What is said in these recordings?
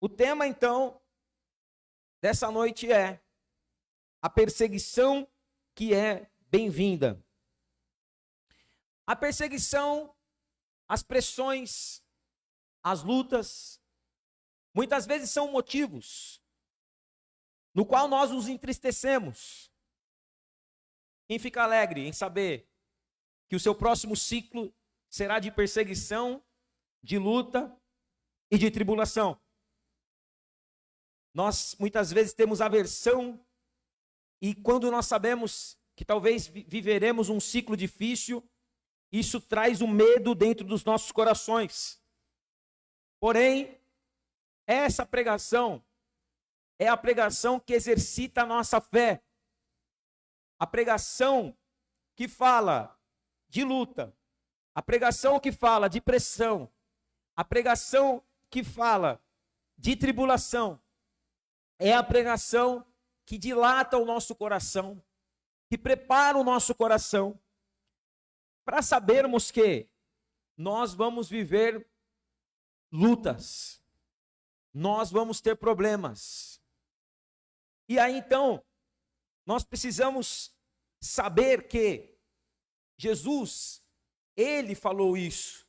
O tema, então, dessa noite é a perseguição que é bem-vinda. A perseguição, as pressões, as lutas, muitas vezes são motivos no qual nós nos entristecemos. Quem fica alegre em saber que o seu próximo ciclo será de perseguição, de luta e de tribulação? Nós muitas vezes temos aversão, e quando nós sabemos que talvez viveremos um ciclo difícil, isso traz o medo dentro dos nossos corações. Porém, essa pregação é a pregação que exercita a nossa fé. A pregação que fala de luta, a pregação que fala de pressão, a pregação que fala de tribulação, é a pregação que dilata o nosso coração, que prepara o nosso coração, para sabermos que nós vamos viver lutas, nós vamos ter problemas. E aí então, nós precisamos saber que Jesus, ele falou isso.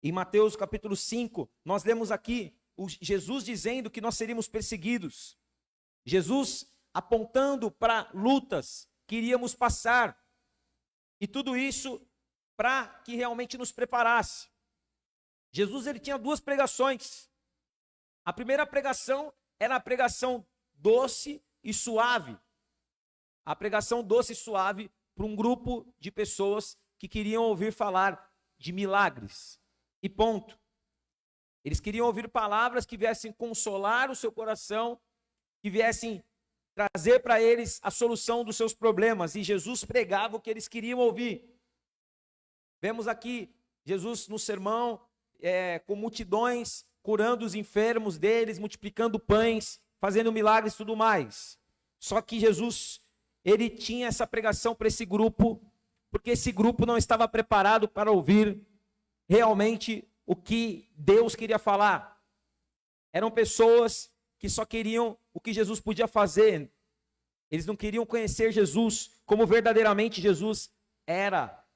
Em Mateus capítulo 5, nós lemos aqui Jesus dizendo que nós seríamos perseguidos. Jesus apontando para lutas que iríamos passar. E tudo isso para que realmente nos preparasse. Jesus, ele tinha duas pregações. A primeira pregação era a pregação doce e suave. A pregação doce e suave para um grupo de pessoas que queriam ouvir falar de milagres. E ponto. Eles queriam ouvir palavras que viessem consolar o seu coração, que viessem trazer para eles a solução dos seus problemas. E Jesus pregava o que eles queriam ouvir. Vemos aqui Jesus no sermão, com multidões, curando os enfermos deles, multiplicando pães, fazendo milagres e tudo mais. Só que Jesus, ele tinha essa pregação para esse grupo, porque esse grupo não estava preparado para ouvir realmente o que Deus queria falar. Eram pessoas que só queriam o que Jesus podia fazer. Eles não queriam conhecer Jesus como verdadeiramente Jesus era.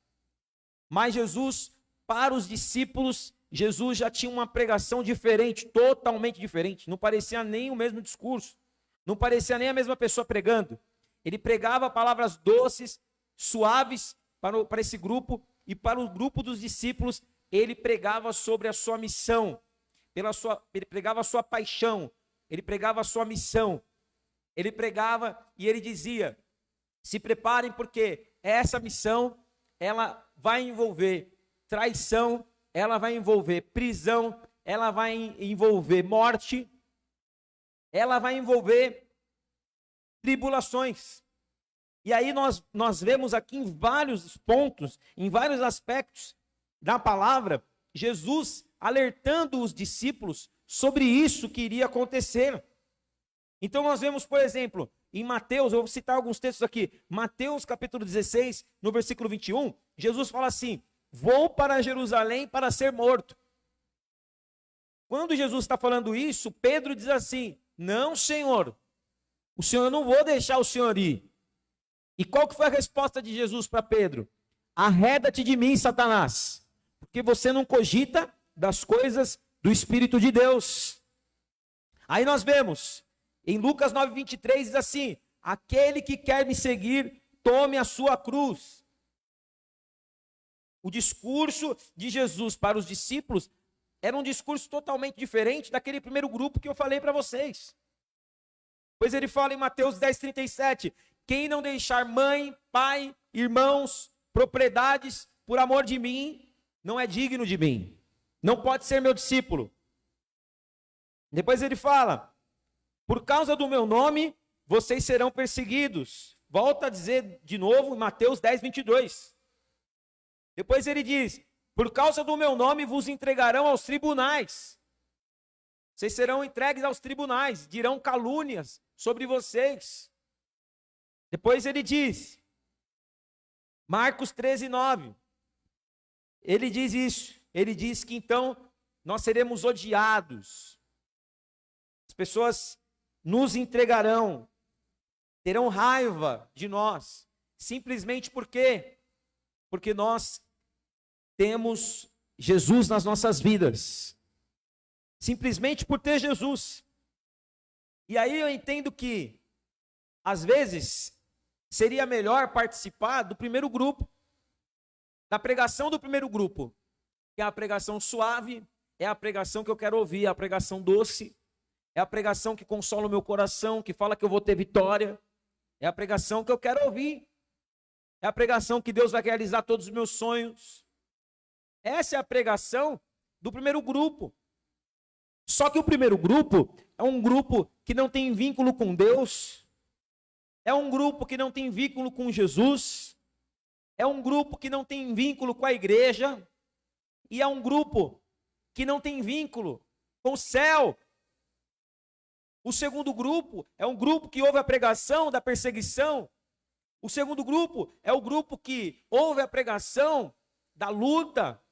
Mas Jesus, para os discípulos, Jesus já tinha uma pregação diferente, totalmente diferente. Não parecia nem o mesmo discurso. Não parecia nem a mesma pessoa pregando. Ele pregava palavras doces, suaves para esse grupo, e para o grupo dos discípulos, ele pregava sobre a sua missão, ele pregava a sua paixão, ele pregava a sua missão. Ele pregava e ele dizia: se preparem, porque essa missão, ela vai envolver traição, ela vai envolver prisão, ela vai envolver morte, ela vai envolver tribulações. E aí nós vemos aqui em vários pontos, em vários aspectos da palavra, Jesus alertando os discípulos sobre isso que iria acontecer. Então nós vemos, por exemplo, em Mateus, eu vou citar alguns textos aqui, Mateus capítulo 16, no versículo 21, Jesus fala assim: vou para Jerusalém para ser morto. Quando Jesus está falando isso, Pedro diz assim: não, Senhor, eu não vou deixar o Senhor ir. E qual que foi a resposta de Jesus para Pedro? Arreda-te de mim, Satanás, porque você não cogita das coisas do Espírito de Deus. Aí nós vemos, em Lucas 9:23 diz assim: aquele que quer me seguir, tome a sua cruz. O discurso de Jesus para os discípulos era um discurso totalmente diferente daquele primeiro grupo que eu falei para vocês. Pois ele fala em Mateus 10:37, quem não deixar mãe, pai, irmãos, propriedades, por amor de mim, não é digno de mim. Não pode ser meu discípulo. Depois ele fala, por causa do meu nome, vocês serão perseguidos. Volta a dizer de novo, Mateus 10:22. Depois ele diz, por causa do meu nome, vos entregarão aos tribunais. Vocês serão entregues aos tribunais, dirão calúnias sobre vocês. Depois ele diz, Marcos 13:9, ele diz isso, ele diz que então nós seremos odiados, pessoas nos entregarão, terão raiva de nós, simplesmente porque nós temos Jesus nas nossas vidas. Simplesmente por ter Jesus. E aí eu entendo que, às vezes, seria melhor participar do primeiro grupo, da pregação do primeiro grupo, que é a pregação suave, é a pregação que eu quero ouvir, é a pregação doce, é a pregação que consola o meu coração, que fala que eu vou ter vitória, é a pregação que eu quero ouvir, é a pregação que Deus vai realizar todos os meus sonhos. Essa é a pregação do primeiro grupo. Só que o primeiro grupo é um grupo que não tem vínculo com Deus, é um grupo que não tem vínculo com Jesus, é um grupo que não tem vínculo com a igreja, e é um grupo que não tem vínculo com o céu. O segundo grupo é um grupo que ouve a pregação da perseguição. O segundo grupo é o grupo que ouve a pregação da luta.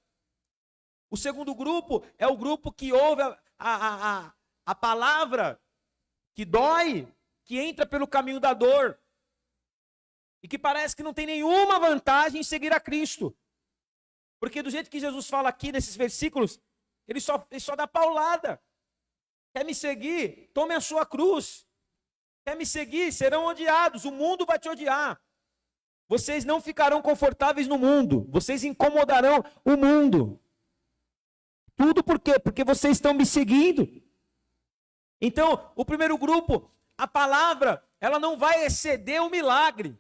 O segundo grupo é o grupo que ouve a palavra que dói, que entra pelo caminho da dor e que parece que não tem nenhuma vantagem em seguir a Cristo. Porque do jeito que Jesus fala aqui nesses versículos, ele só dá paulada. Quer me seguir? Tome a sua cruz. Quer me seguir? Serão odiados. O mundo vai te odiar. Vocês não ficarão confortáveis no mundo. Vocês incomodarão o mundo. Tudo por quê? Porque vocês estão me seguindo. Então, o primeiro grupo, a palavra, ela não vai exceder o milagre.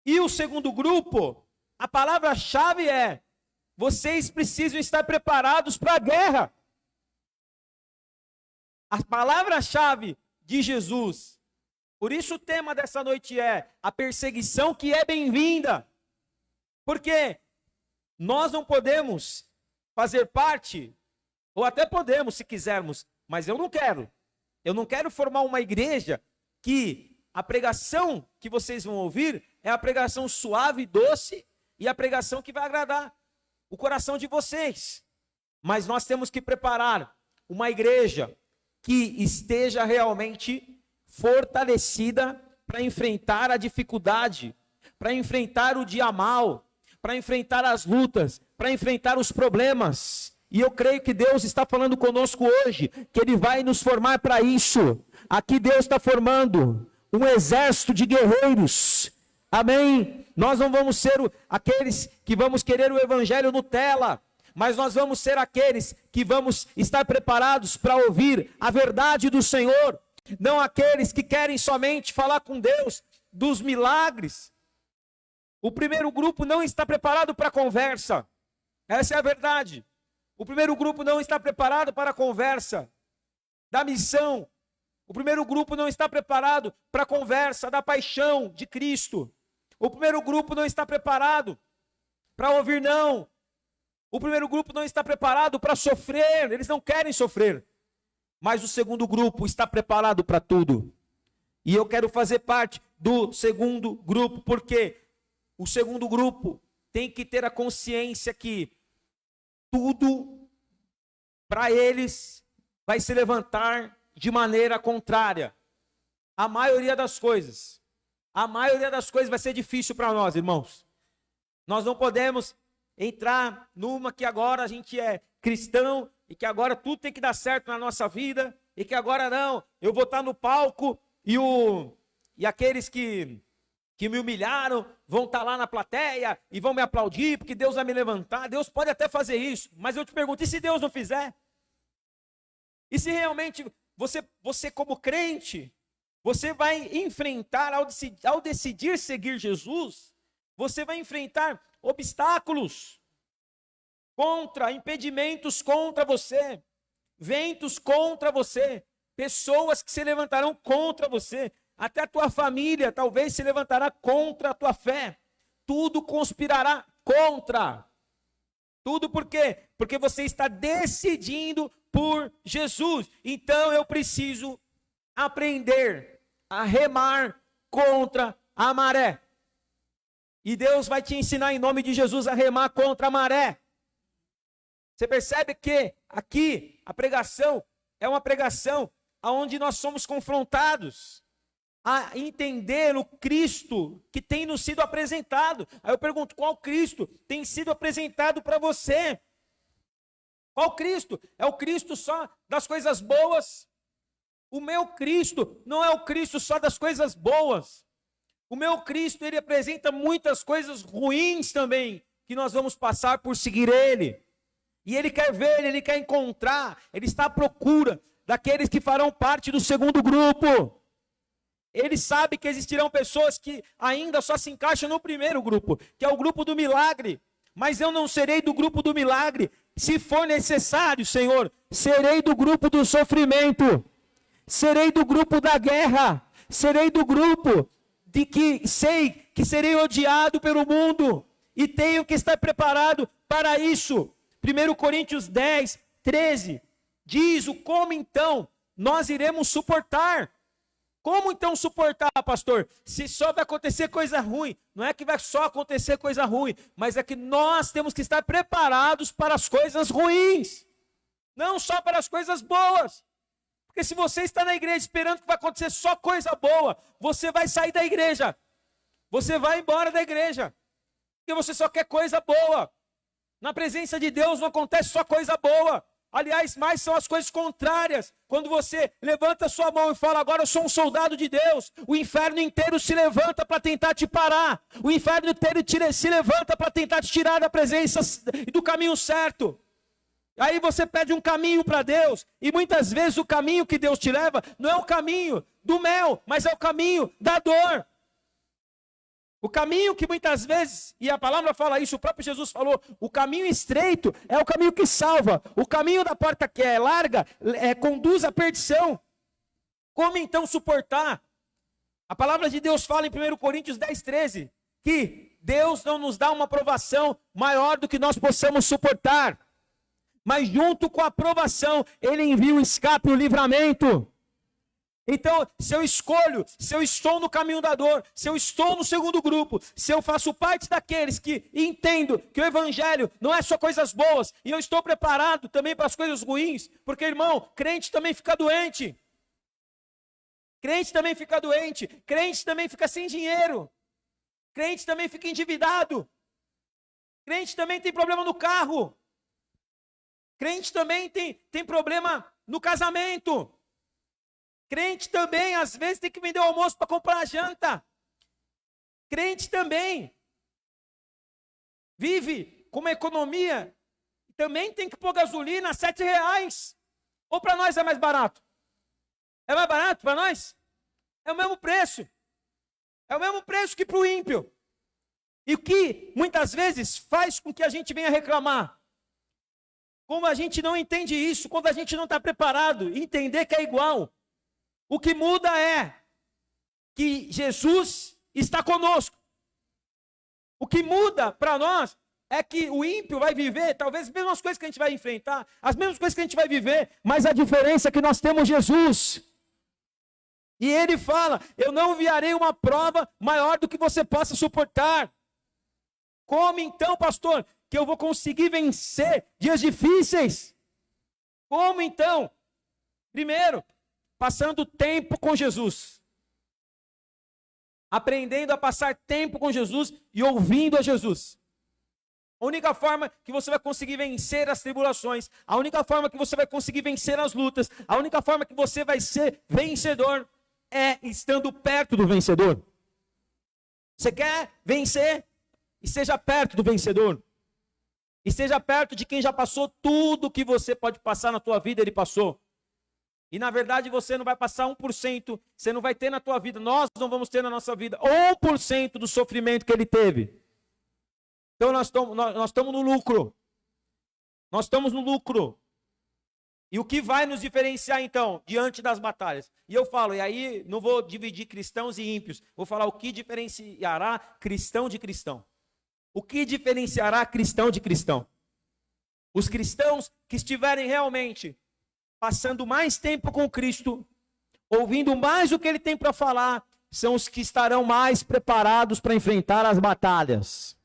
E o segundo grupo, a palavra-chave é: vocês precisam estar preparados para a guerra. A palavra-chave de Jesus. Por isso o tema dessa noite é a perseguição que é bem-vinda. Porque nós não podemos fazer parte, ou até podemos se quisermos, mas eu não quero. Eu não quero formar uma igreja que a pregação que vocês vão ouvir é a pregação suave, doce e a pregação que vai agradar o coração de vocês. Mas nós temos que preparar uma igreja que esteja realmente fortalecida para enfrentar a dificuldade, para enfrentar o dia mal, para enfrentar as lutas, para enfrentar os problemas. E eu creio que Deus está falando conosco hoje, que Ele vai nos formar para isso. Aqui Deus está formando um exército de guerreiros. Amém? Nós não vamos ser aqueles que vamos querer o evangelho Nutella, mas nós vamos ser aqueles que vamos estar preparados para ouvir a verdade do Senhor. Não aqueles que querem somente falar com Deus dos milagres. O primeiro grupo não está preparado para a conversa. Essa é a verdade. O primeiro grupo não está preparado para a conversa da missão. O primeiro grupo não está preparado para a conversa da paixão de Cristo. O primeiro grupo não está preparado para ouvir não. O primeiro grupo não está preparado para sofrer, eles não querem sofrer. Mas o segundo grupo está preparado para tudo. E eu quero fazer parte do segundo grupo, porque o segundo grupo tem que ter a consciência que tudo para eles vai se levantar de maneira contrária. A maioria das coisas vai ser difícil para nós, irmãos. Nós não podemos entrar numa que agora a gente é cristão e que agora tudo tem que dar certo na nossa vida e que agora não, eu vou estar no palco e aqueles que me humilharam vão estar lá na plateia e vão me aplaudir porque Deus vai me levantar. Deus pode até fazer isso, mas eu te pergunto, e se Deus não fizer? E se realmente você como crente, você vai enfrentar, ao decidir seguir Jesus, você vai enfrentar obstáculos impedimentos contra você, ventos contra você, pessoas que se levantarão contra você, até a tua família talvez se levantará contra a tua fé, tudo conspirará contra. Tudo por quê? Porque você está decidindo por Jesus. Então eu preciso aprender a remar contra a maré. E Deus vai te ensinar em nome de Jesus a remar contra a maré. Você percebe que aqui a pregação é uma pregação onde nós somos confrontados a entender o Cristo que tem nos sido apresentado. Aí eu pergunto, qual Cristo tem sido apresentado para você? Qual Cristo? É o Cristo só das coisas boas? O meu Cristo não é o Cristo só das coisas boas. O meu Cristo, ele apresenta muitas coisas ruins também, que nós vamos passar por seguir ele. E ele quer ver, ele quer encontrar, ele está à procura daqueles que farão parte do segundo grupo. Ele sabe que existirão pessoas que ainda só se encaixam no primeiro grupo, que é o grupo do milagre. Mas eu não serei do grupo do milagre. Se for necessário, Senhor, serei do grupo do sofrimento. Serei do grupo da guerra. Serei do grupo de que sei que serei odiado pelo mundo. E tenho que estar preparado para isso. 1 Coríntios 10, 13 diz o como então nós iremos suportar. Como então suportar, pastor? Se só vai acontecer coisa ruim. Não é que vai só acontecer coisa ruim, mas é que nós temos que estar preparados para as coisas ruins. Não só para as coisas boas. Porque se você está na igreja esperando que vai acontecer só coisa boa, você vai sair da igreja. Você vai embora da igreja. Porque você só quer coisa boa. Na presença de Deus não acontece só coisa boa. Aliás, mais são as coisas contrárias. Quando você levanta sua mão e fala, agora eu sou um soldado de Deus, o inferno inteiro se levanta para tentar te parar. O inferno inteiro se levanta para tentar te tirar da presença e do caminho certo. Aí você pede um caminho para Deus, e muitas vezes o caminho que Deus te leva não é o caminho do mel, mas é o caminho da dor. O caminho que muitas vezes, e a palavra fala isso, o próprio Jesus falou, o caminho estreito é o caminho que salva. O caminho da porta que é larga conduz à perdição. Como então suportar? A palavra de Deus fala em 1 Coríntios 10, 13, que Deus não nos dá uma provação maior do que nós possamos suportar. Mas junto com a aprovação, Ele envia o escape e o livramento. Então, se eu escolho, se eu estou no caminho da dor, se eu estou no segundo grupo, se eu faço parte daqueles que entendo que o evangelho não é só coisas boas, e eu estou preparado também para as coisas ruins, porque, irmão, crente também fica doente. Crente também fica doente, crente também fica sem dinheiro, crente também fica endividado, crente também tem problema no carro, crente também tem problema no casamento. Crente também, às vezes, tem que vender o almoço para comprar a janta. Crente também vive com uma economia, também tem que pôr gasolina a R$7. Ou para nós é mais barato? É mais barato para nós? É o mesmo preço. É o mesmo preço que para o ímpio. E o que muitas vezes faz com que a gente venha reclamar? Como a gente não entende isso, quando a gente não está preparado, entender que é igual. O que muda é que Jesus está conosco. O que muda para nós é que o ímpio vai viver, talvez as mesmas coisas que a gente vai enfrentar, as mesmas coisas que a gente vai viver, mas a diferença é que nós temos Jesus. E ele fala, eu não enviarei uma prova maior do que você possa suportar. Como então, pastor, que eu vou conseguir vencer dias difíceis? Como então? Primeiro, passando tempo com Jesus. Aprendendo a passar tempo com Jesus e ouvindo a Jesus. A única forma que você vai conseguir vencer as tribulações, a única forma que você vai conseguir vencer as lutas, a única forma que você vai ser vencedor é estando perto do vencedor. Você quer vencer? Esteja perto do vencedor. Esteja perto de quem já passou tudo que você pode passar na tua vida, ele passou. E na verdade você não vai passar 1%, você não vai ter na tua vida, nós não vamos ter na nossa vida 1% do sofrimento que ele teve. Então nós estamos no lucro. Nós estamos no lucro. E o que vai nos diferenciar então, diante das batalhas? E eu falo, e aí não vou dividir cristãos e ímpios, vou falar o que diferenciará cristão de cristão. O que diferenciará cristão de cristão? Os cristãos que estiverem realmente passando mais tempo com Cristo, ouvindo mais o que Ele tem para falar, são os que estarão mais preparados para enfrentar as batalhas.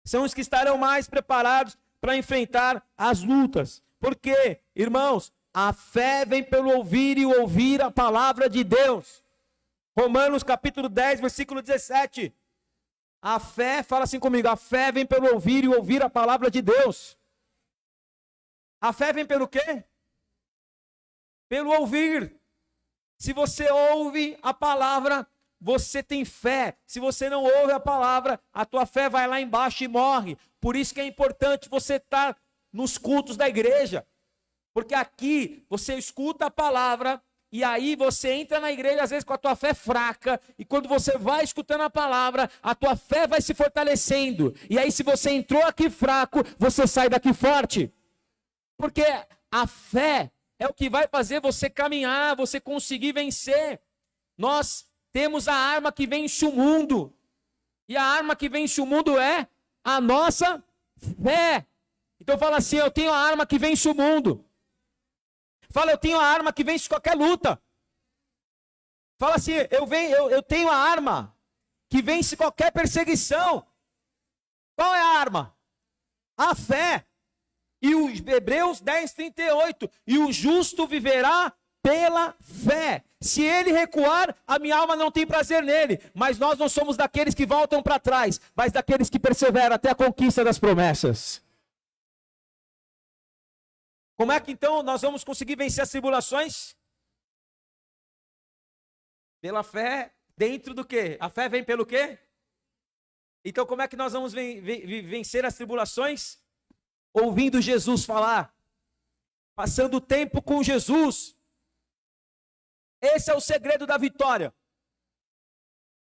São os que estarão mais preparados para enfrentar as lutas. Porque, irmãos, A fé vem pelo ouvir e ouvir a palavra de Deus. Romanos capítulo 10, versículo 17. A fé, fala assim comigo, a fé vem pelo ouvir e ouvir a palavra de Deus. A fé vem pelo quê? Pelo ouvir. Se você ouve a palavra, você tem fé. Se você não ouve a palavra, a tua fé vai lá embaixo e morre. Por isso que é importante você estar nos cultos da igreja. Porque aqui você escuta a palavra e aí você entra na igreja às vezes com a tua fé fraca. E quando você vai escutando a palavra, a tua fé vai se fortalecendo. E aí se você entrou aqui fraco, você sai daqui forte. Porque a fé é o que vai fazer você caminhar, você conseguir vencer. Nós temos a arma que vence o mundo. E a arma que vence o mundo é a nossa fé. Então fala assim, eu tenho a arma que vence o mundo. Fala, eu tenho a arma que vence qualquer luta. Fala assim, eu tenho a arma que vence qualquer perseguição. Qual é a arma? A fé. E o Hebreus 10, 38. E o justo viverá pela fé. Se ele recuar, a minha alma não tem prazer nele. Mas nós não somos daqueles que voltam para trás, mas daqueles que perseveram até a conquista das promessas. Como é que então nós vamos conseguir vencer as tribulações? Pela fé, dentro do quê? A fé vem pelo quê? Então como é que nós vamos vencer as tribulações? Ouvindo Jesus falar, passando tempo com Jesus. Esse é o segredo da vitória.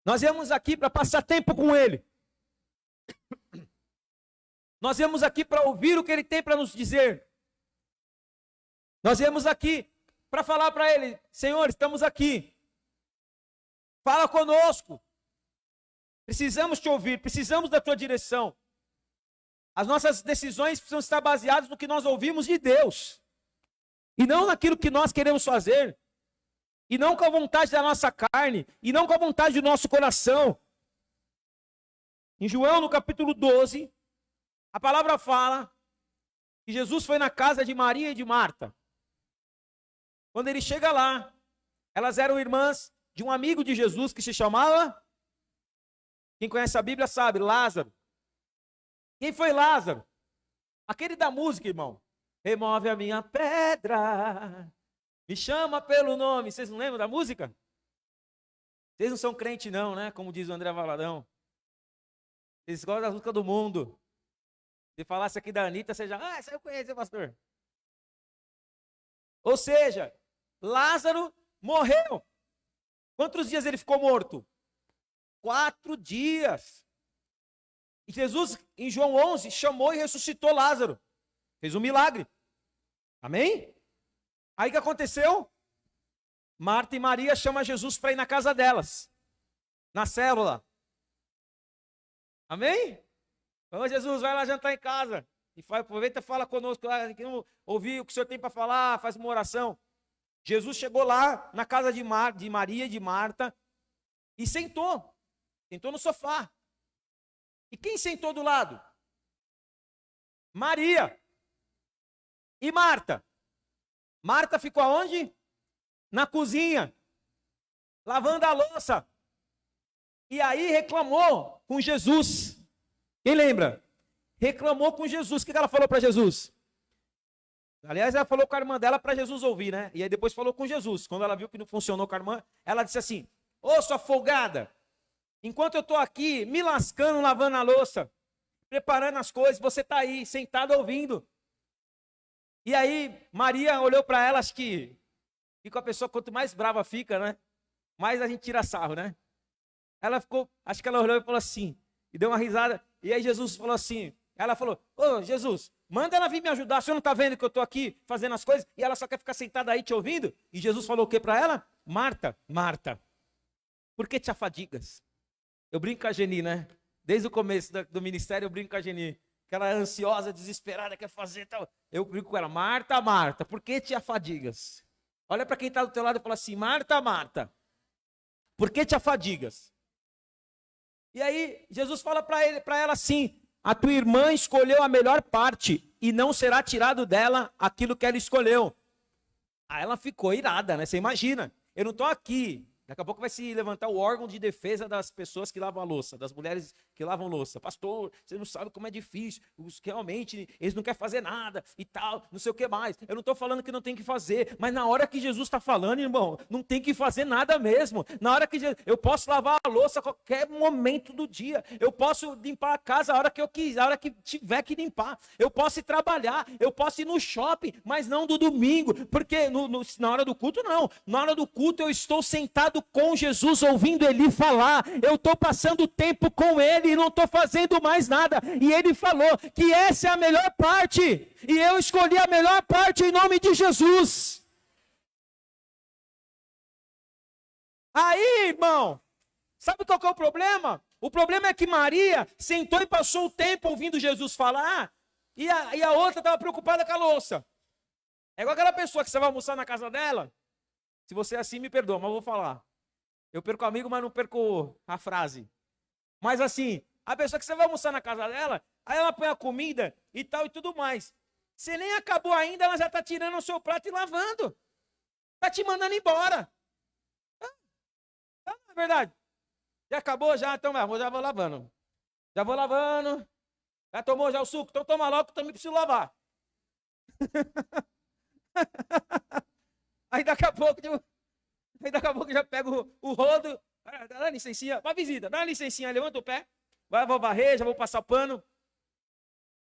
Nós viemos aqui para passar tempo com Ele. Nós viemos aqui para ouvir o que Ele tem para nos dizer. Nós viemos aqui para falar para Ele, Senhor, estamos aqui. Fala conosco. Precisamos te ouvir, precisamos da tua direção. As nossas decisões precisam estar baseadas no que nós ouvimos de Deus. E não naquilo que nós queremos fazer. E não com a vontade da nossa carne. E não com a vontade do nosso coração. Em João, no capítulo 12, a palavra fala que Jesus foi na casa de Maria e de Marta. Quando ele chega lá, elas eram irmãs de um amigo de Jesus que se chamava, quem conhece a Bíblia sabe, Lázaro. Quem foi Lázaro? Aquele da música, irmão. Remove a minha pedra, me chama pelo nome. Vocês não lembram da música? Vocês não são crente não, né? Como diz o André Valadão. Vocês gostam da música do mundo. Se falasse aqui da Anitta, você já... essa eu conheço, pastor. Ou seja, Lázaro morreu. Quantos dias ele ficou morto? 4 dias. E Jesus, em João 11, chamou e ressuscitou Lázaro. Fez um milagre. Amém? Aí o que aconteceu? Marta e Maria chamam Jesus para ir na casa delas. Na célula. Amém? Ô Jesus, vai lá jantar em casa. E aproveita e fala conosco. Ouvir o que o Senhor tem para falar, faz uma oração. Jesus chegou lá na casa de Maria e de Marta e sentou. Sentou no sofá. E quem sentou do lado? Maria. E Marta? Marta ficou aonde? Na cozinha. Lavando a louça. E aí reclamou com Jesus. Quem lembra? Reclamou com Jesus. O que ela falou para Jesus? Aliás, ela falou com a irmã dela para Jesus ouvir, né? E aí depois falou com Jesus. Quando ela viu que não funcionou com a irmã, ela disse assim: ô, sua folgada, enquanto eu estou aqui me lascando, lavando a louça, preparando as coisas, você está aí, sentado ouvindo. E aí, Maria olhou para ela, acho que com a pessoa, quanto mais brava fica, né? Mais a gente tira sarro, né? Ela ficou, acho que ela olhou e falou assim, e deu uma risada. E aí Jesus falou assim, ela falou: ô Jesus, manda ela vir me ajudar, o senhor não está vendo que eu estou aqui fazendo as coisas? E ela só quer ficar sentada aí te ouvindo? E Jesus falou o que para ela? Marta, Marta, por que te afadigas? Eu brinco com a Geni, né? Desde o começo do ministério eu brinco com a Geni. Que ela é ansiosa, desesperada, quer fazer tal. Eu brinco com ela: Marta, Marta, por que te afadigas? Olha para quem está do teu lado e fala assim: Marta, Marta, por que te afadigas? E aí Jesus fala para ela assim: a tua irmã escolheu a melhor parte e não será tirado dela aquilo que ela escolheu. Aí ela ficou irada, né? Você imagina, eu não tô aqui. Daqui a pouco vai se levantar o órgão de defesa das pessoas que lavam a louça, das mulheres que lavam louça. Pastor, você não sabe como é difícil, realmente eles não querem fazer nada e tal, não sei o que mais. Eu não estou falando que não tem que fazer, mas na hora que Jesus está falando, irmão, não tem que fazer nada mesmo. Na hora que eu posso lavar a louça a qualquer momento do dia, eu posso limpar a casa a hora que eu quiser, a hora que tiver que limpar. Eu posso ir trabalhar, eu posso ir no shopping, mas não do domingo, porque na hora do culto não. Na hora do culto eu estou sentado com Jesus, ouvindo ele falar, eu estou passando tempo com ele e não estou fazendo mais nada, e ele falou que essa é a melhor parte, e eu escolhi a melhor parte em nome de Jesus. Aí, irmão, sabe qual que é o problema? O problema é que Maria sentou e passou o tempo ouvindo Jesus falar, e a outra estava preocupada com a louça. É igual aquela pessoa que você vai almoçar na casa dela. Se você é assim, me perdoa, mas eu vou falar. Eu perco amigo, mas não perco a frase. Mas assim, a pessoa que você vai almoçar na casa dela, aí ela põe a comida e tal e tudo mais. Você nem acabou ainda, ela já está tirando o seu prato e lavando. Está te mandando embora. Não é verdade? Já acabou? Já? Então já vou lavando. Já vou lavando. Já tomou já o suco? Então toma logo que eu também preciso lavar. Aí daqui a pouco eu já pego o rodo, dá licencinha, uma visita, dá uma licencinha, levanta o pé, vou varrer, já vou passar pano.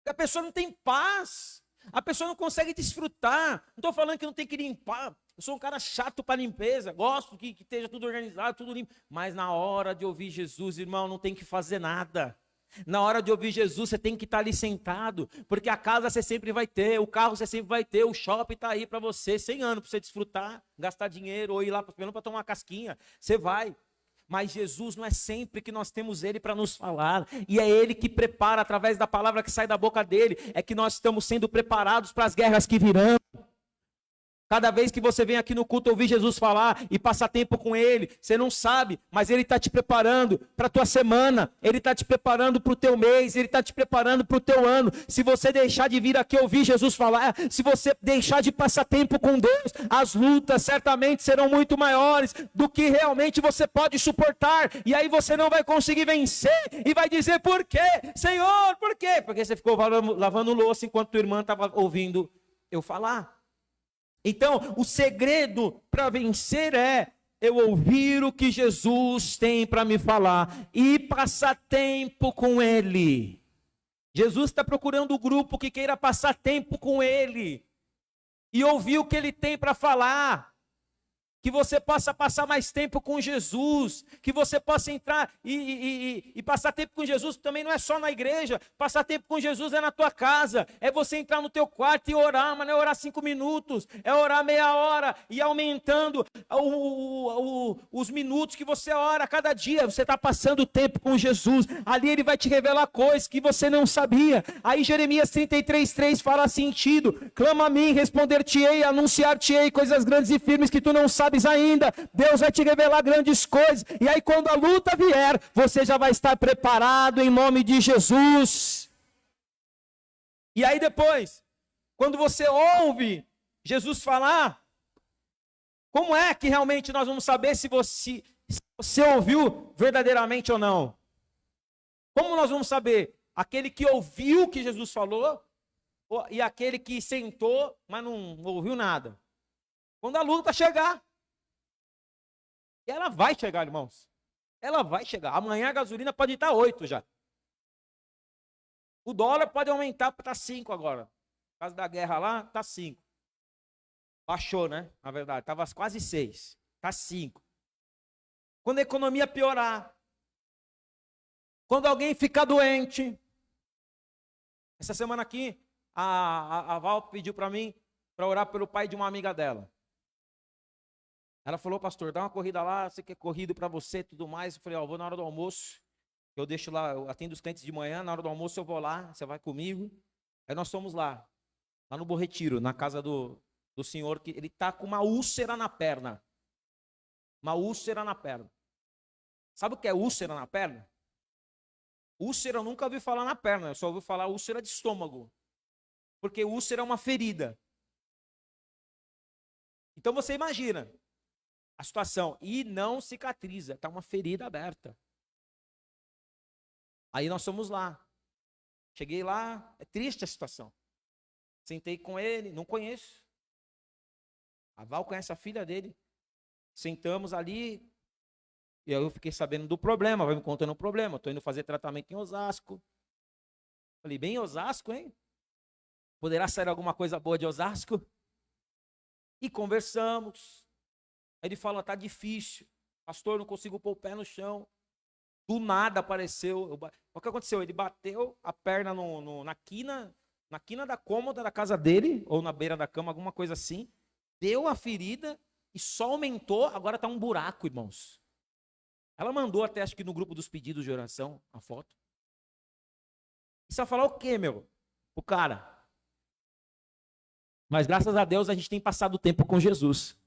A pessoa não tem paz, a pessoa não consegue desfrutar. Não estou falando que não tem que limpar, eu sou um cara chato para limpeza, gosto que esteja tudo organizado, tudo limpo, mas na hora de ouvir Jesus, irmão, não tem que fazer nada. Na hora de ouvir Jesus, você tem que estar ali sentado, porque a casa você sempre vai ter, o carro você sempre vai ter, o shopping está aí para você, 100 anos para você desfrutar, gastar dinheiro ou ir lá para tomar uma casquinha, você vai. Mas Jesus não é sempre que nós temos Ele para nos falar, e é Ele que prepara, através da palavra que sai da boca dEle, é que nós estamos sendo preparados para as guerras que virão. Cada vez que você vem aqui no culto ouvir Jesus falar e passar tempo com Ele, você não sabe, mas Ele está te preparando para a tua semana, Ele está te preparando para o teu mês, Ele está te preparando para o teu ano. Se você deixar de vir aqui ouvir Jesus falar, se você deixar de passar tempo com Deus, as lutas certamente serão muito maiores do que realmente você pode suportar. E aí você não vai conseguir vencer e vai dizer, por quê? Senhor, por quê? Porque você ficou lavando louça enquanto tua irmã estava ouvindo eu falar. Então, o segredo para vencer é eu ouvir o que Jesus tem para me falar e passar tempo com Ele. Jesus está procurando um grupo que queira passar tempo com Ele e ouvir o que Ele tem para falar. Que você possa passar mais tempo com Jesus, que você possa entrar e passar tempo com Jesus também não é só na igreja, passar tempo com Jesus é na tua casa, é você entrar no teu quarto e orar, mas não é orar 5 minutos, é orar meia hora e aumentando os minutos que você ora cada dia, você está passando tempo com Jesus, ali Ele vai te revelar coisas que você não sabia. Aí Jeremias 33:3 fala sentido, clama a mim, responder-te-ei, anunciar-te-ei coisas grandes e firmes que tu não sabes ainda. Deus vai te revelar grandes coisas, e aí quando a luta vier, você já vai estar preparado em nome de Jesus. E aí depois, quando você ouve Jesus falar, como é que realmente nós vamos saber se você ouviu verdadeiramente ou não? Como nós vamos saber? Aquele que ouviu o que Jesus falou e aquele que sentou, mas não ouviu nada. Quando a luta chegar, e ela vai chegar, irmãos. Ela vai chegar. Amanhã a gasolina pode estar 8 já. O dólar pode aumentar para 5 agora. Por causa da guerra lá, está 5. Baixou, né? Na verdade, estava quase 6. Está 5. Quando a economia piorar. Quando alguém ficar doente. Essa semana aqui, a Val pediu para mim para orar pelo pai de uma amiga dela. Ela falou, pastor, dá uma corrida lá, você quer corrido para você e tudo mais. Eu falei, vou na hora do almoço, eu deixo lá, eu atendo os clientes de manhã, na hora do almoço eu vou lá, você vai comigo. Aí nós fomos lá no Bom Retiro, na casa do senhor, que ele está com uma úlcera na perna. Uma úlcera na perna. Sabe o que é úlcera na perna? Úlcera eu nunca ouvi falar na perna, eu só ouvi falar úlcera de estômago. Porque úlcera é uma ferida. Então você imagina a situação. E não cicatriza, está uma ferida aberta. Aí nós fomos lá. Cheguei lá, é triste a situação. Sentei com ele, não conheço. A Val conhece a filha dele. Sentamos ali. E aí eu fiquei sabendo do problema, vai me contando o problema. Estou indo fazer tratamento em Osasco. Falei, bem em Osasco, hein? Poderá sair alguma coisa boa de Osasco? E conversamos. Aí ele fala, tá difícil. Pastor, não consigo pôr o pé no chão. Do nada apareceu. O que aconteceu? Ele bateu a perna na quina da cômoda da casa dele, ou na beira da cama, alguma coisa assim. Deu a ferida e só aumentou. Agora tá um buraco, irmãos. Ela mandou até, acho que no grupo dos pedidos de oração, a foto. E você vai falar o quê, meu? O cara. Mas graças a Deus a gente tem passado tempo com Jesus.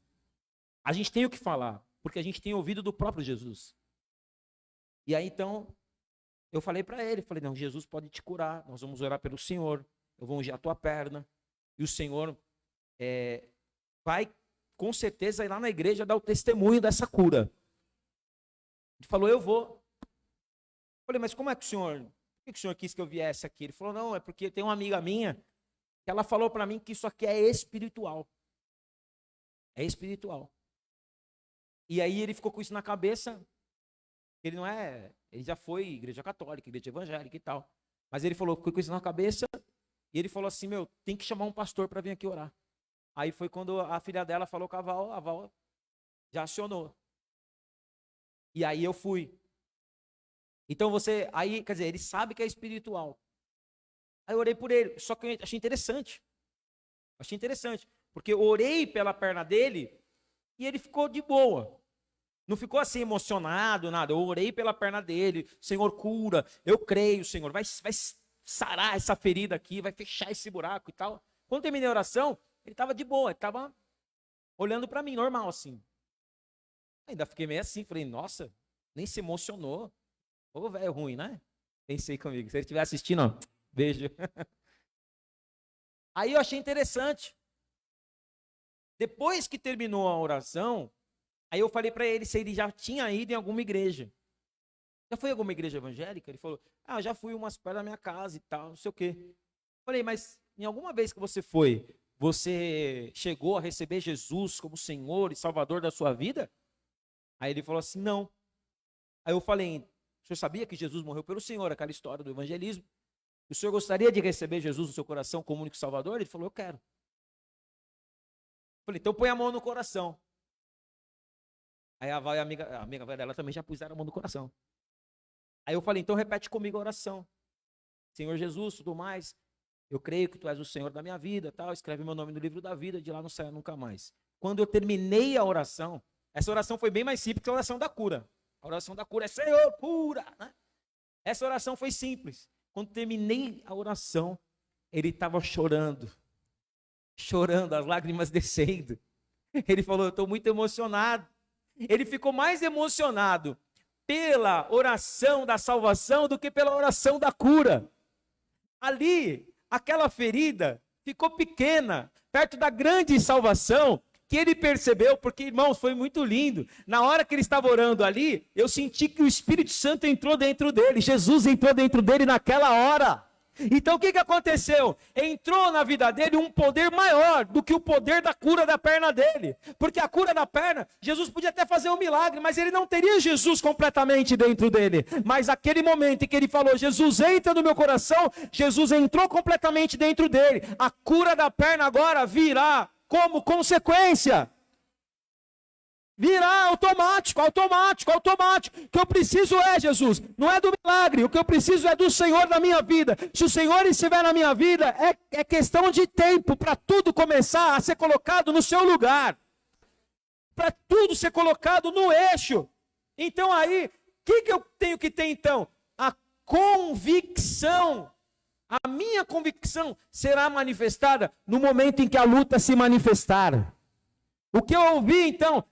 A gente tem o que falar, porque a gente tem ouvido do próprio Jesus. E aí então, eu falei para ele, falei, não, Jesus pode te curar, nós vamos orar pelo Senhor, eu vou ungir a tua perna, e o Senhor vai com certeza ir lá na igreja dar o testemunho dessa cura. Ele falou, eu vou. Eu falei, mas como é que por que o senhor quis que eu viesse aqui? Ele falou, não, é porque tem uma amiga minha, que ela falou para mim que isso aqui é espiritual. É espiritual. E aí ele ficou com isso na cabeça. Ele já foi igreja católica, igreja evangélica e tal. Mas ele falou, ficou com isso na cabeça. E ele falou assim, meu, tem que chamar um pastor para vir aqui orar. Aí foi quando a filha dela falou com a Val já acionou. E aí eu fui. Então quer dizer, ele sabe que é espiritual. Aí eu orei por ele, só que eu achei interessante. Porque eu orei pela perna dele e ele ficou de boa. Não ficou assim emocionado, nada. Eu orei pela perna dele, Senhor, cura, eu creio, Senhor, vai sarar essa ferida aqui, vai fechar esse buraco e tal. Quando terminei a oração, ele estava de boa, ele estava olhando para mim, normal assim. Ainda fiquei meio assim, falei, nossa, nem se emocionou. Ô, velho ruim, né? Pensei comigo, se ele estiver assistindo, ó, beijo. Aí eu achei interessante. Depois que terminou a oração, aí eu falei para ele se ele já tinha ido em alguma igreja. Já foi em alguma igreja evangélica? Ele falou, já fui umas perto da minha casa e tal, não sei o quê. Falei, mas em alguma vez que você foi, você chegou a receber Jesus como Senhor e Salvador da sua vida? Aí ele falou assim, não. Aí eu falei, o senhor sabia que Jesus morreu pelo Senhor, aquela história do evangelismo? O senhor gostaria de receber Jesus no seu coração como único Salvador? Ele falou, eu quero. Falei, então põe a mão no coração. Aí a Val e a amiga dela também já puseram a mão no coração. Aí eu falei, então repete comigo a oração. Senhor Jesus, tudo mais, eu creio que tu és o Senhor da minha vida, tal, escreve meu nome no livro da vida, de lá não saia nunca mais. Quando eu terminei a oração, essa oração foi bem mais simples que a oração da cura. A oração da cura é Senhor, cura, né? Essa oração foi simples. Quando terminei a oração, ele estava chorando, as lágrimas descendo. Ele falou, eu estou muito emocionado. Ele ficou mais emocionado pela oração da salvação do que pela oração da cura. Ali, aquela ferida ficou pequena, perto da grande salvação que ele percebeu, porque, irmãos, foi muito lindo. Na hora que ele estava orando ali, eu senti que o Espírito Santo entrou dentro dele, Jesus entrou dentro dele naquela hora. Então o que aconteceu? Entrou na vida dele um poder maior do que o poder da cura da perna dele. Porque a cura da perna, Jesus podia até fazer um milagre, mas ele não teria Jesus completamente dentro dele. Mas aquele momento em que ele falou, Jesus entra no meu coração, Jesus entrou completamente dentro dele. A cura da perna agora virá como consequência. Virá automático. O que eu preciso é Jesus, não é do milagre, o que eu preciso é do Senhor na minha vida. Se o Senhor estiver na minha vida, é questão de tempo para tudo começar a ser colocado no seu lugar, para tudo ser colocado no eixo. Então aí, o que eu tenho que ter então? A convicção. A minha convicção será manifestada no momento em que a luta se manifestar. O que eu ouvi então,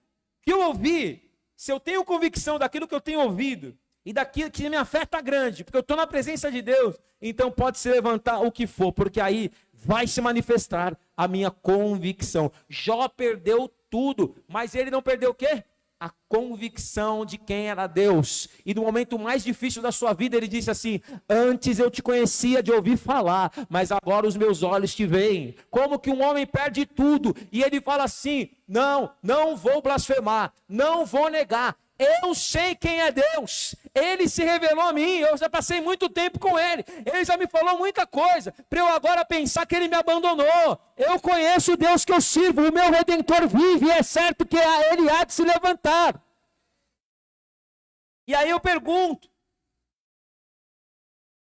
se eu tenho convicção daquilo que eu tenho ouvido, e daquilo que me afeta grande, porque eu estou na presença de Deus, então pode se levantar o que for, porque aí vai se manifestar a minha convicção. Jó perdeu tudo, mas ele não perdeu o quê? A convicção de quem era Deus. E no momento mais difícil da sua vida, ele disse assim: antes eu te conhecia de ouvir falar, mas agora os meus olhos te veem. Como que um homem perde tudo e ele fala assim: não vou blasfemar, não vou negar. Eu sei quem é Deus, Ele se revelou a mim, eu já passei muito tempo com Ele, Ele já me falou muita coisa, para eu agora pensar que Ele me abandonou. Eu conheço o Deus que eu sirvo, o meu Redentor vive, e é certo que Ele há de se levantar. E aí eu pergunto,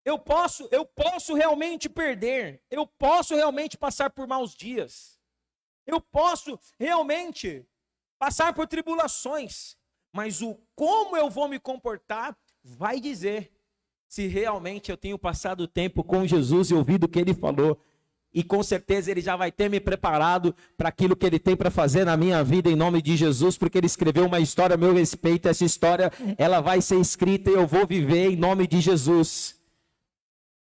eu posso realmente perder, eu posso realmente passar por maus dias, eu posso realmente passar por tribulações, mas o como eu vou me comportar vai dizer se realmente eu tenho passado tempo com Jesus e ouvido o que Ele falou. E com certeza Ele já vai ter me preparado para aquilo que Ele tem para fazer na minha vida em nome de Jesus, porque Ele escreveu uma história a meu respeito. Essa história, ela vai ser escrita e eu vou viver em nome de Jesus.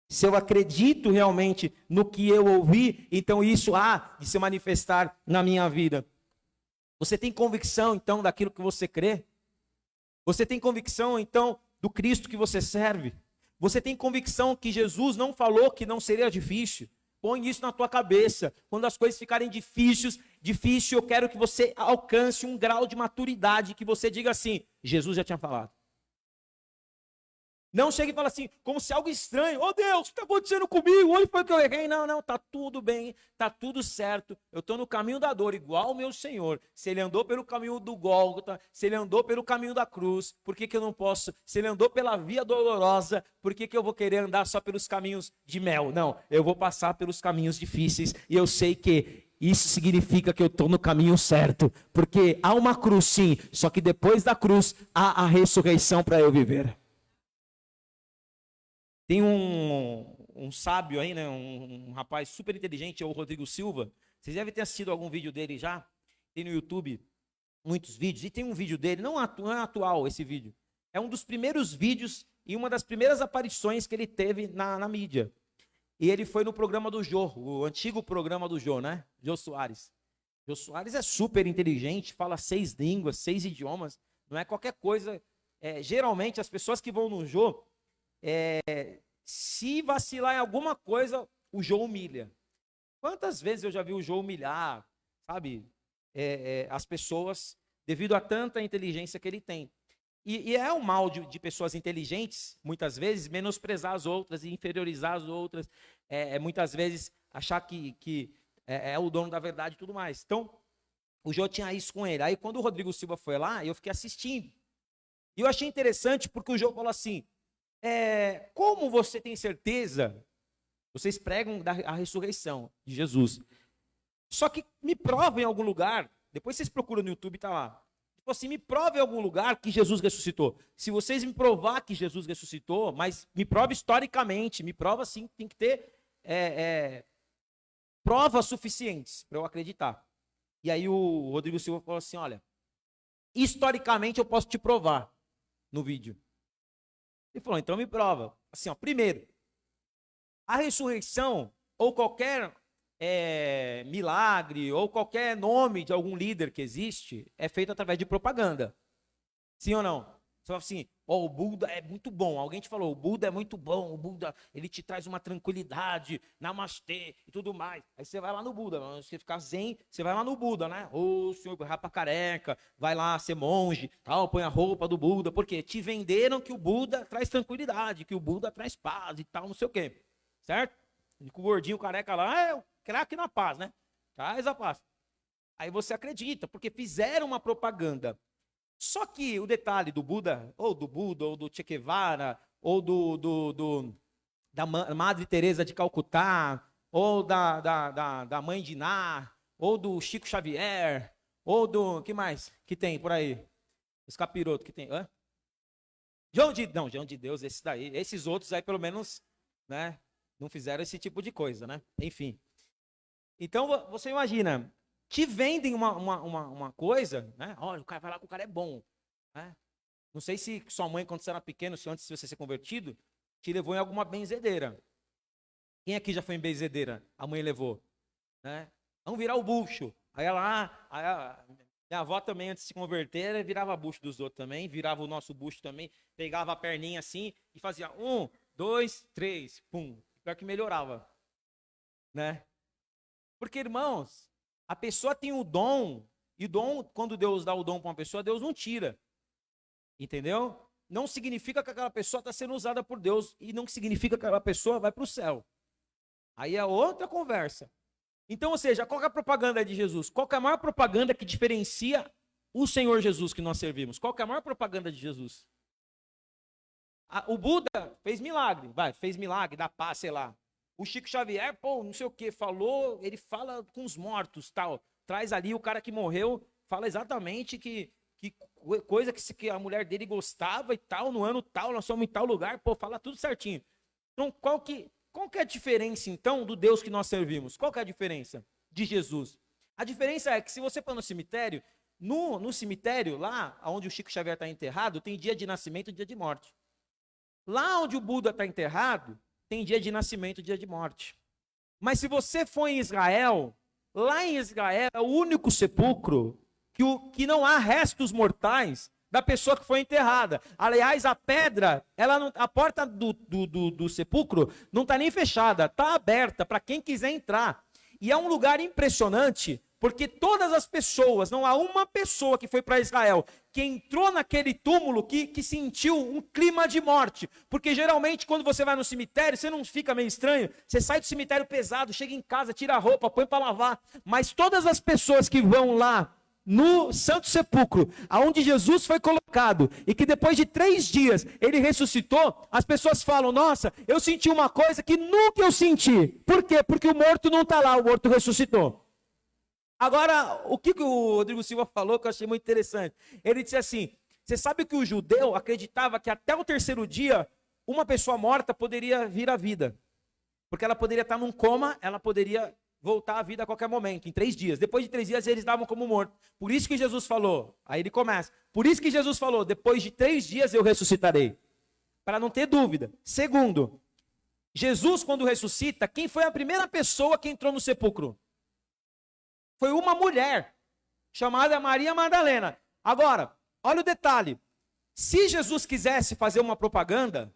Se eu acredito realmente no que eu ouvi, então isso há de se manifestar na minha vida. Você tem convicção então daquilo que você crê? Você tem convicção, então, do Cristo que você serve? Você tem convicção que Jesus não falou que não seria difícil? Põe isso na tua cabeça. Quando as coisas ficarem difícil, eu quero que você alcance um grau de maturidade, que você diga assim: Jesus já tinha falado. Não chegue e fale assim, como se algo estranho. Oh Deus, o que está acontecendo comigo? Onde foi que eu errei? Não, está tudo bem, está tudo certo. Eu estou no caminho da dor, igual o meu Senhor. Se Ele andou pelo caminho do Gólgota, se Ele andou pelo caminho da cruz, por que eu não posso? Se Ele andou pela via dolorosa, por que eu vou querer andar só pelos caminhos de mel? Não, eu vou passar pelos caminhos difíceis. E eu sei que isso significa que eu estou no caminho certo. Porque há uma cruz, sim, só que depois da cruz há a ressurreição para eu viver. Tem um sábio aí, né? Um rapaz super inteligente, é o Rodrigo Silva. Vocês devem ter assistido algum vídeo dele já. Tem no YouTube muitos vídeos. E tem um vídeo dele, não é atual esse vídeo. É um dos primeiros vídeos e uma das primeiras aparições que ele teve na mídia. E ele foi no programa do Jô, o antigo programa do Jô, né? Jô Soares. Jô Soares é super inteligente, fala 6 línguas, 6 idiomas. Não é qualquer coisa. Geralmente as pessoas que vão no Jô, se vacilar em alguma coisa, o Jô humilha. Quantas vezes eu já vi o Jô humilhar, sabe, as pessoas, devido a tanta inteligência que ele tem. E é um mal de pessoas inteligentes, muitas vezes, menosprezar as outras e inferiorizar as outras, muitas vezes achar que é o dono da verdade e tudo mais. Então, o Jô tinha isso com ele. Aí, quando o Rodrigo Silva foi lá, eu fiquei assistindo. E eu achei interessante, porque o Jô falou assim, como você tem certeza, vocês pregam a ressurreição de Jesus, só que me prova em algum lugar, depois vocês procuram no YouTube, tá lá, tipo assim, me prova em algum lugar que Jesus ressuscitou. Se vocês me provar que Jesus ressuscitou, mas me prova historicamente, me prova assim, tem que ter provas suficientes para eu acreditar. E aí o Rodrigo Silva falou assim, olha, historicamente eu posso te provar no vídeo. Ele falou, então me prova. Assim, ó, primeiro, a ressurreição, ou qualquer milagre, ou qualquer nome de algum líder que existe, é feito através de propaganda. Sim ou não? Você fala assim, o Buda é muito bom. Alguém te falou, o Buda é muito bom, o Buda, ele te traz uma tranquilidade, namastê e tudo mais. Aí você vai lá no Buda, você ficar zen, você vai lá no Buda, né? Ô, senhor, rapa careca, vai lá ser monge, tal, põe a roupa do Buda. Por quê? Te venderam que o Buda traz tranquilidade, que o Buda traz paz e tal, não sei o quê. Certo? E com o gordinho careca lá, é o craque na paz, né? Traz a paz. Aí você acredita, porque fizeram uma propaganda. Só que o detalhe do Buda, ou do Che Guevara, ou da Madre Teresa de Calcutá, ou da Mãe de Iná, ou do Chico Xavier, ou do... que mais que tem por aí? Os capirotos que tem. Hã? João de Deus, esse daí. Esses outros aí, pelo menos, né, não fizeram esse tipo de coisa, né? Enfim. Então, você imagina... te vendem uma coisa, né? Olha, o cara vai lá que o cara é bom. Né? Não sei se sua mãe, quando você era pequeno, se antes de você ser convertido, te levou em alguma benzedeira. Quem aqui já foi em benzedeira? A mãe levou. Né? Vamos virar o bucho. Aí ela, Minha avó também, antes de se converter, virava bucho dos outros também, virava o nosso bucho também, pegava a perninha assim e fazia 1, 2, 3, pum. Pior que melhorava, né? Porque, irmãos, a pessoa tem o dom, e o dom, quando Deus dá o dom para uma pessoa, Deus não tira. Entendeu? Não significa que aquela pessoa está sendo usada por Deus, e não significa que aquela pessoa vai para o céu. Aí é outra conversa. Então, ou seja, qual é a propaganda de Jesus? Qual é a maior propaganda que diferencia o Senhor Jesus que nós servimos? Qual é a maior propaganda de Jesus? O Buda fez milagre, fez milagre, dá paz, sei lá. O Chico Xavier, não sei o que, falou, ele fala com os mortos, tal. Traz ali o cara que morreu, fala exatamente que coisa que a mulher dele gostava e tal, no ano tal, nós somos em tal lugar, fala tudo certinho. Então, qual que é a diferença, então, do Deus que nós servimos? Qual que é a diferença de Jesus? A diferença é que se você for no cemitério, no cemitério, lá onde o Chico Xavier está enterrado, tem dia de nascimento e dia de morte. Lá onde o Buda está enterrado, tem dia de nascimento e dia de morte. Mas se você for em Israel, lá em Israel é o único sepulcro que não há restos mortais da pessoa que foi enterrada. Aliás, a pedra, a porta do sepulcro não está nem fechada, está aberta para quem quiser entrar. E é um lugar impressionante, porque todas as pessoas, não há uma pessoa que foi para Israel, que entrou naquele túmulo que sentiu um clima de morte. Porque geralmente quando você vai no cemitério, você não fica meio estranho? Você sai do cemitério pesado, chega em casa, tira a roupa, põe para lavar. Mas todas as pessoas que vão lá, no Santo Sepulcro, aonde Jesus foi colocado, e que depois de 3 dias ele ressuscitou, as pessoas falam, nossa, eu senti uma coisa que nunca eu senti. Por quê? Porque o morto não está lá, o morto ressuscitou. Agora, o que o Rodrigo Silva falou, que eu achei muito interessante, ele disse assim, você sabe que o judeu acreditava que até o 3º dia, uma pessoa morta poderia vir à vida, porque ela poderia estar num coma, ela poderia voltar à vida a qualquer momento, em 3 dias. Depois de 3 dias eles davam como morto. Por isso que Jesus falou, aí ele começa, por isso que Jesus falou, depois de 3 dias eu ressuscitarei. Para não ter dúvida. Segundo, Jesus quando ressuscita, quem foi a primeira pessoa que entrou no sepulcro? Foi uma mulher, chamada Maria Madalena. Agora, olha o detalhe, se Jesus quisesse fazer uma propaganda,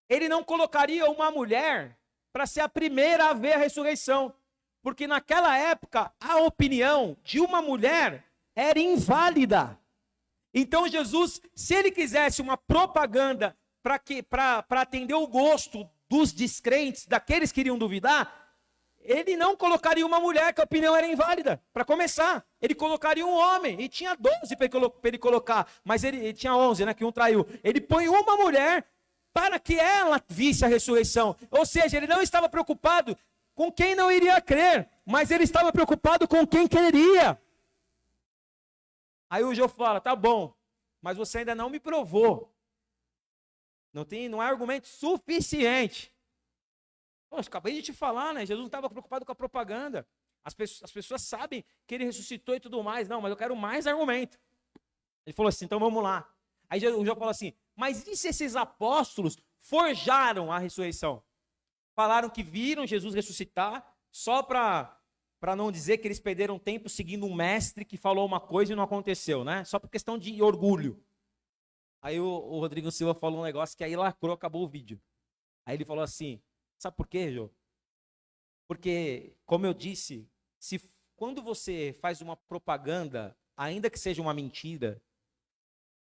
ele não colocaria uma mulher para ser a primeira a ver a ressurreição. Porque naquela época, a opinião de uma mulher era inválida. Então Jesus, se ele quisesse uma propaganda para atender o gosto dos descrentes, daqueles que iriam duvidar, ele não colocaria uma mulher que a opinião era inválida. Para começar, ele colocaria um homem, e tinha 12 para ele colocar, mas ele tinha 11, né, que um traiu. Ele põe uma mulher para que ela visse a ressurreição. Ou seja, ele não estava preocupado com quem não iria crer, mas ele estava preocupado com quem queria. Aí o Jô fala, tá bom, mas você ainda não me provou. Não é argumento suficiente. Poxa, acabei de te falar, né? Jesus não estava preocupado com a propaganda. As pessoas sabem que ele ressuscitou e tudo mais. Não, mas eu quero mais argumento. Ele falou assim, então vamos lá. Aí o Jô falou assim, mas e se esses apóstolos forjaram a ressurreição? Falaram que viram Jesus ressuscitar, só para não dizer que eles perderam tempo seguindo um mestre que falou uma coisa e não aconteceu, né? Só por questão de orgulho. Aí o Rodrigo Silva falou um negócio que aí lacrou, acabou o vídeo. Aí ele falou assim, sabe por quê, Jô? Porque, como eu disse, quando você faz uma propaganda, ainda que seja uma mentira,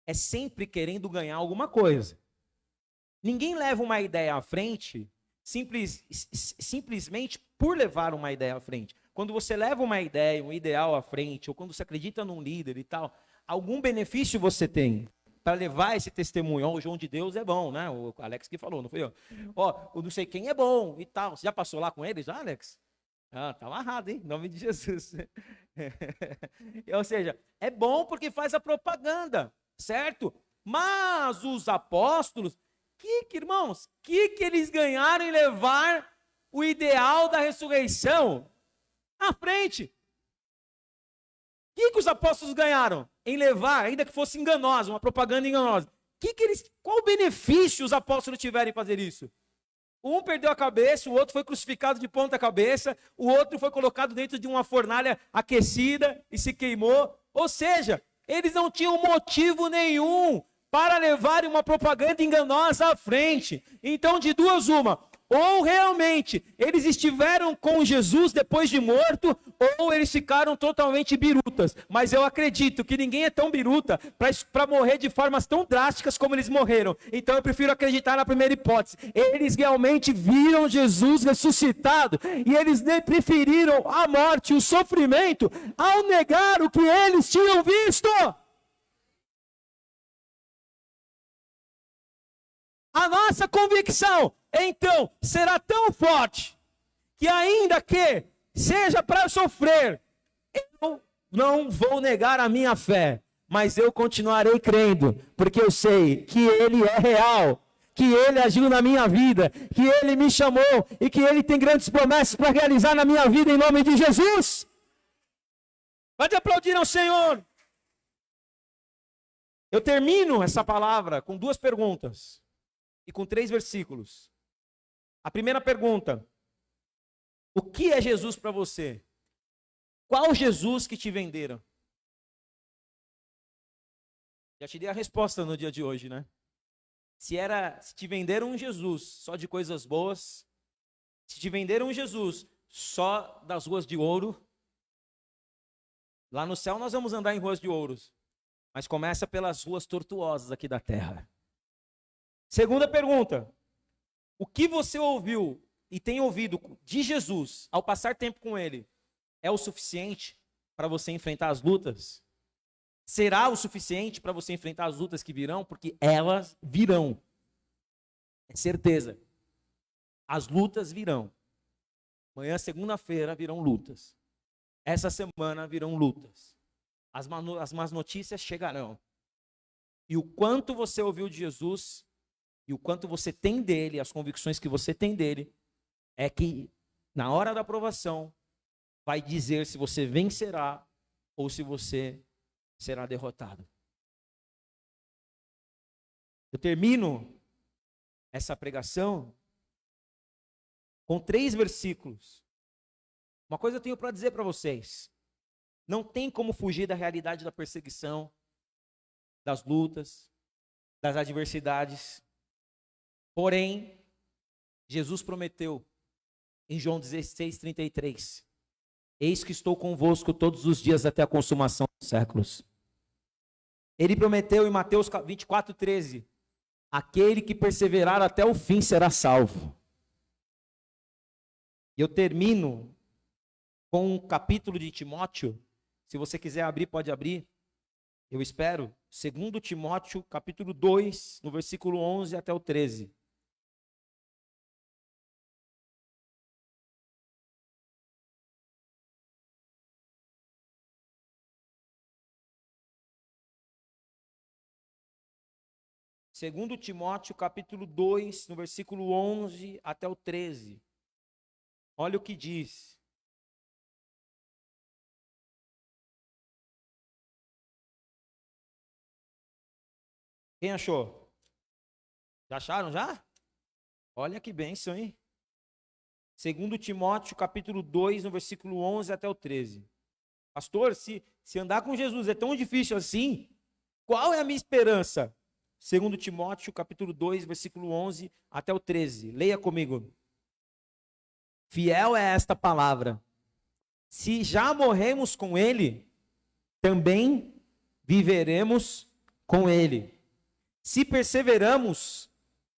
é sempre querendo ganhar alguma coisa. Ninguém leva uma ideia à frente simplesmente por levar uma ideia à frente. Quando você leva uma ideia, um ideal à frente, ou quando você acredita num líder e tal, algum benefício você tem para levar esse testemunho. O João de Deus é bom, né? O Alex que falou, não foi eu. O não sei quem é bom e tal. Você já passou lá com ele já, Alex? Ah, tá amarrado, hein? Em nome de Jesus. Ou seja, é bom porque faz a propaganda, certo? Mas os apóstolos, irmãos, que eles ganharam em levar o ideal da ressurreição à frente? O que os apóstolos ganharam em levar, ainda que fosse enganosa, uma propaganda enganosa? Qual benefício os apóstolos tiveram em fazer isso? Um perdeu a cabeça, o outro foi crucificado de ponta cabeça, o outro foi colocado dentro de uma fornalha aquecida e se queimou. Ou seja, eles não tinham motivo nenhum para levarem uma propaganda enganosa à frente. Então, de duas uma, ou realmente eles estiveram com Jesus depois de morto, ou eles ficaram totalmente birutas. Mas eu acredito que ninguém é tão biruta para morrer de formas tão drásticas como eles morreram. Então eu prefiro acreditar na primeira hipótese. Eles realmente viram Jesus ressuscitado, e eles preferiram a morte, o sofrimento, ao negar o que eles tinham visto. A nossa convicção, então, será tão forte, que ainda que seja para sofrer, eu não vou negar a minha fé, mas eu continuarei crendo, porque eu sei que Ele é real, que Ele agiu na minha vida, que Ele me chamou e que Ele tem grandes promessas para realizar na minha vida, em nome de Jesus. Pode aplaudir ao Senhor. Eu termino essa palavra com duas perguntas e com 3 versículos. A primeira pergunta: o que é Jesus para você? Qual Jesus que te venderam? Já te dei a resposta no dia de hoje, né? Se te venderam um Jesus só de coisas boas, se te venderam um Jesus só das ruas de ouro, lá no céu nós vamos andar em ruas de ouros, mas começa pelas ruas tortuosas aqui da terra. Segunda pergunta: o que você ouviu e tem ouvido de Jesus ao passar tempo com Ele é o suficiente para você enfrentar as lutas? Será o suficiente para você enfrentar as lutas que virão? Porque elas virão. É certeza. As lutas virão. Amanhã, segunda-feira, virão lutas. Essa semana virão lutas. As más notícias chegarão. E o quanto você ouviu de Jesus e o quanto você tem dele, as convicções que você tem dele, é que na hora da aprovação vai dizer se você vencerá ou se você será derrotado. Eu termino essa pregação com 3 versículos. Uma coisa eu tenho para dizer para vocês: não tem como fugir da realidade da perseguição, das lutas, das adversidades. Porém, Jesus prometeu em João 16:33, eis que estou convosco todos os dias até a consumação dos séculos. Ele prometeu em Mateus 24:13, aquele que perseverar até o fim será salvo. E eu termino com um capítulo de Timóteo. Se você quiser abrir, pode abrir. Eu espero. 2 Timóteo, capítulo 2, no versículo 11 até o 13. Segundo Timóteo, capítulo 2, no versículo 11 até o 13. Olha o que diz. Quem achou? Já acharam já? Olha que bênção, hein? Segundo Timóteo, capítulo 2, no versículo 11 até o 13. Pastor, se andar com Jesus é tão difícil assim, qual é a minha esperança? Segundo Timóteo, capítulo 2, versículo 11 até o 13. Leia comigo. Fiel é esta palavra. Se já morremos com ele, também viveremos com ele. Se perseveramos,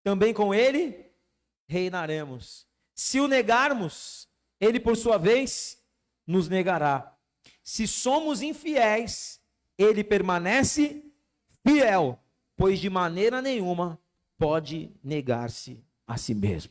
também com ele reinaremos. Se o negarmos, ele por sua vez nos negará. Se somos infiéis, ele permanece fiel, pois de maneira nenhuma pode negar-se a si mesmo.